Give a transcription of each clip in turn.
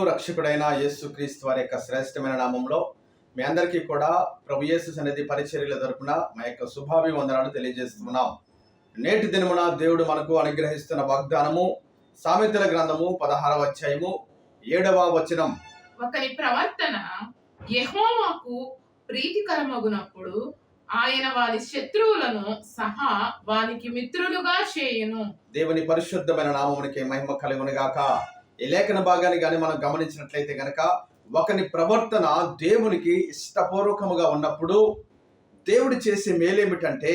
రక్షకుడైన యేసుక్రీస్తు వారి యొక్క శ్రేష్టమైన నామంలో మీ అందరికీ కూడా ప్రభు యేసు సన్నిధి పరిచర్యల తరపున మా యొక్క శుభాభివందనాలు తెలియజేస్తున్నాం. నేటి దినమున దేవుడు మనకు అనుగ్రహిస్తున్న వాగ్దానము సామెతల గ్రంథము 16వ అధ్యాయము 7వ వచనం. ఒకరి ప్రవర్తన యెహోవాకు ప్రీతికరమగునప్పుడు ఆయన వారి శత్రువులను సహా వారికి మిత్రులుగా చేయును. దేవుని పరిశుద్ధమైన నామమునికి మహిమ కలుగును గాక. ఈ లేఖన భాగాన్ని కానీ మనం గమనించినట్లయితే గనక ఒకని ప్రవర్తన దేవునికి ఇష్టపూర్వకముగా ఉన్నప్పుడు దేవుడు చేసే మేలేమిటంటే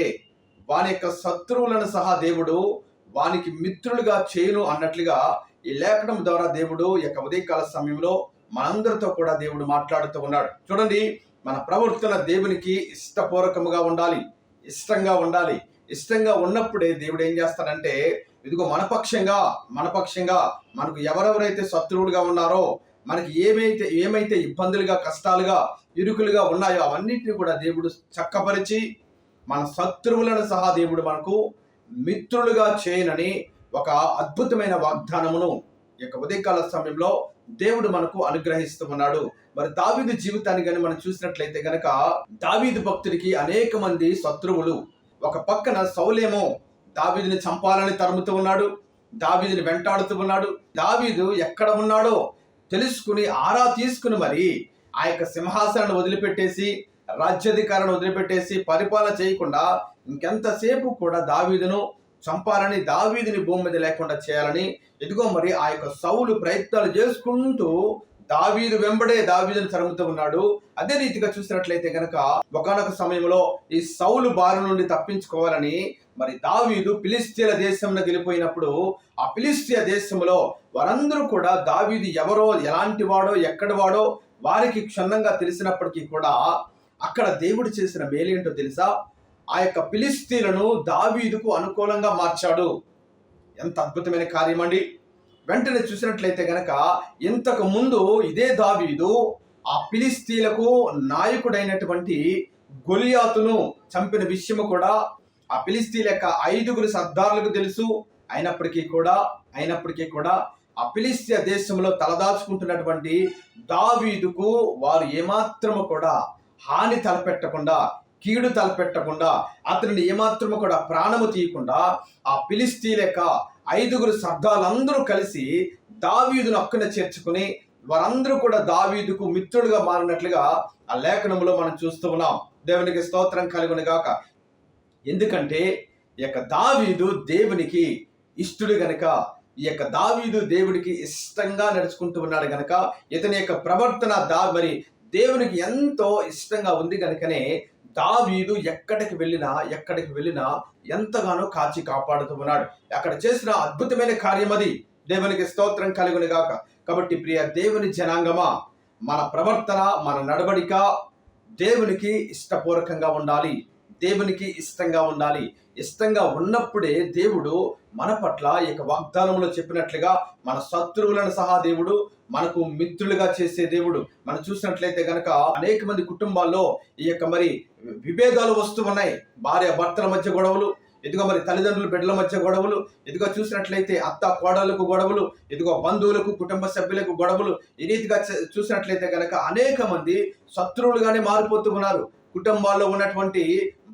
వాని యొక్క శత్రువులను సహా దేవుడు వానికి మిత్రులుగా చేయును అన్నట్లుగా ఈ లేఖనం ద్వారా దేవుడు యొక్క ఉదయకాల సమయంలో మనందరితో కూడా దేవుడు మాట్లాడుతూ ఉన్నాడు. చూడండి, మన ప్రవర్తన దేవునికి ఇష్టపూర్వకముగా ఉండాలి, ఇష్టంగా ఉండాలి. ఇష్టంగా ఉన్నప్పుడే దేవుడు ఏం చేస్తాడంటే ఇదిగో మనపక్షంగా మనకు ఎవరెవరైతే శత్రువులుగా ఉన్నారో, మనకి ఏమైతే ఇబ్బందులుగా, కష్టాలుగా, ఇరుకులుగా ఉన్నాయో అవన్నిటిని కూడా దేవుడు చక్కపరిచి మన శత్రువులను సహా దేవుడు మనకు మిత్రులుగా చేయనని ఒక అద్భుతమైన వాగ్దానమును ఈ యొక్క ఉదయకాల సమయంలో దేవుడు మనకు అనుగ్రహిస్తూ ఉన్నాడు. మరి దావీదు జీవితాన్ని కానీ మనం చూసినట్లయితే గనక దావీదు భక్తుడికి అనేక మంది శత్రువులు. ఒక పక్కన సౌలేమో దావీదుని చంపాలని తరుముతూ ఉన్నాడు, దావీదుని వెంటాడుతూ ఉన్నాడు. దావీదు ఎక్కడ ఉన్నాడో తెలుసుకుని ఆరా తీసుకుని మరి ఆ యొక్క సింహాసనాన్ని వదిలిపెట్టేసి, రాజ్యాధికారాన్ని వదిలిపెట్టేసి, పరిపాలన చేయకుండా ఇంకెంతసేపు కూడా దావీదును చంపాలని, దావీదుని భూమి మీద లేకుండా చేయాలని ఇదిగో మరి ఆ యొక్క సౌలు ప్రయత్నాలు చేసుకుంటూ దావీదు వెంబడే దావీదుని తరుముతూ ఉన్నాడు. అదే రీతిగా చూసినట్లయితే గనక ఒకానొక సమయంలో ఈ సౌలు బారి నుండి తప్పించుకోవాలని మరి దావీదు ఫిలిష్తీయుల దేశంలో వెళ్ళిపోయినప్పుడు ఆ ఫిలిష్తీయ దేశంలో వారందరూ కూడా దావీదు ఎవరో, ఎలాంటి వాడో, ఎక్కడి వాడో వారికి క్షుణ్ణంగా తెలిసినప్పటికీ కూడా అక్కడ దేవుడు చేసిన మేలేంటో తెలుసా? ఆ యొక్క ఫిలిష్తీయులను దావీదుకు అనుకూలంగా మార్చాడు. ఎంత అద్భుతమైన కార్యం అండి. వెంటనే చూసినట్లయితే గనక ఇంతకు ముందు ఇదే దావీదు ఆ ఫిలిష్తీయులకు నాయకుడైనటువంటి గొలియాతును చంపిన విషయము కూడా ఆ ఫిలిష్తీయుల యొక్క 5 సర్దారులకు తెలుసు. అయినప్పటికీ కూడా ఆ ఫిలిష్తీయ దేశంలో తలదాచుకుంటున్నటువంటి దావీదుకు వారు ఏమాత్రము కూడా హాని తలపెట్టకుండా, కీడు తలపెట్టకుండా, అతనిని ఏమాత్రము కూడా ప్రాణము తీయకుండా ఆ ఫిలిష్తీయుల యొక్క 5 సర్దారులందరూ కలిసి దావీదును హక్కున చేర్చుకుని వారందరూ కూడా దావీదుకు మిత్రులుగా మారినట్లుగా ఆ లేఖనంలో మనం చూస్తూ ఉన్నాం. దేవునికి స్తోత్రం కలుగును గాక. ఎందుకంటే ఈ యొక్క దావీదు దేవునికి ఇష్టడు గనక, ఈ యొక్క దావీదు దేవుడికి ఇష్టంగా నడుచుకుంటూ ఉన్నాడు గనక ఇతని యొక్క ప్రవర్తన మరి దేవునికి ఎంతో ఇష్టంగా ఉంది గనుకనే దావీదు ఎక్కడికి వెళ్ళినా ఎంతగానో కాచి కాపాడుతూ ఉన్నాడు. అక్కడ చేసిన అద్భుతమైన కార్యం అది. దేవునికి స్తోత్రం కలుగును గాక. కాబట్టి ప్రియ దేవుని జనాంగమా, మన ప్రవర్తన, మన నడవడిక దేవునికి ఇష్టపూర్వకంగా ఉండాలి, దేవునికి ఇష్టంగా ఉండాలి. ఇష్టంగా ఉన్నప్పుడే దేవుడు మన పట్ల ఈ యొక్క వాగ్దానంలో చెప్పినట్లుగా మన శత్రువులను సహా దేవుడు మనకు మిత్రులుగా చేసే దేవుడు. మనం చూసినట్లయితే గనక అనేక మంది కుటుంబాల్లో ఈ యొక్క మరి విభేదాలు వస్తూ ఉన్నాయి. భార్య భర్తల మధ్య గొడవలు, ఇదిగో మరి తల్లిదండ్రులు బిడ్డల మధ్య గొడవలు, ఇదిగో చూసినట్లయితే అత్త కోడళ్లకు గొడవలు, ఇదిగో బంధువులకు, కుటుంబ సభ్యులకు గొడవలు. ఈ రీతిగా చూసినట్లయితే గనక అనేక మంది శత్రువులుగానే మారిపోతూ ఉన్నారు. కుటుంబాల్లో ఉన్నటువంటి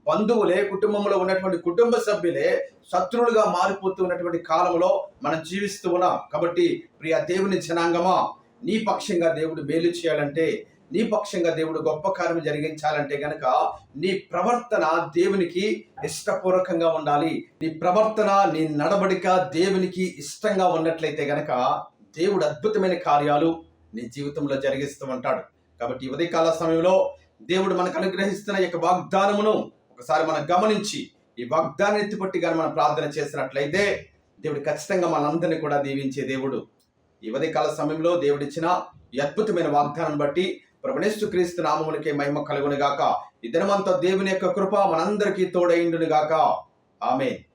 బంధువులే, కుటుంబంలో ఉన్నటువంటి కుటుంబ సభ్యులే శత్రువులుగా మారిపోతూ ఉన్నటువంటి కాలంలో మనం జీవిస్తూ ఉన్నాం. కాబట్టి ప్రియ దేవుని జనాంగమా, నీ పక్షంగా దేవుడు మేలు చేయాలంటే, నీ పక్షంగా దేవుడు గొప్ప కార్యం జరిగించాలంటే గనక నీ ప్రవర్తన దేవునికి ఇష్టపూర్వకంగా ఉండాలి. నీ ప్రవర్తన, నీ నడవడిక దేవునికి ఇష్టంగా ఉన్నట్లయితే గనక దేవుడు అద్భుతమైన కార్యాలు నీ జీవితంలో జరిగిస్తూ ఉంటాడు. కాబట్టి ఉదయకాల సమయంలో దేవుడు మనకు అనుగ్రహిస్తున్న ఈ యొక్క వాగ్దానమును ఒకసారి మనం గమనించి ఈ వాగ్దానం ఎత్తిపట్టి కానీ మనం ప్రార్థన చేసినట్లయితే దేవుడు ఖచ్చితంగా మనందరినీ కూడా దీవించే దేవుడు. ఈ ఉదయకాల సమయంలో దేవుడిచ్చిన ఈ అద్భుతమైన వాగ్దానం బట్టి ప్రభువైన యేసుక్రీస్తు నామమునకే మహిమ కలుగును గాక. ఈ దినమంతా దేవుని యొక్క కృప మనందరికీ తోడైండును గాక. ఆమేన్.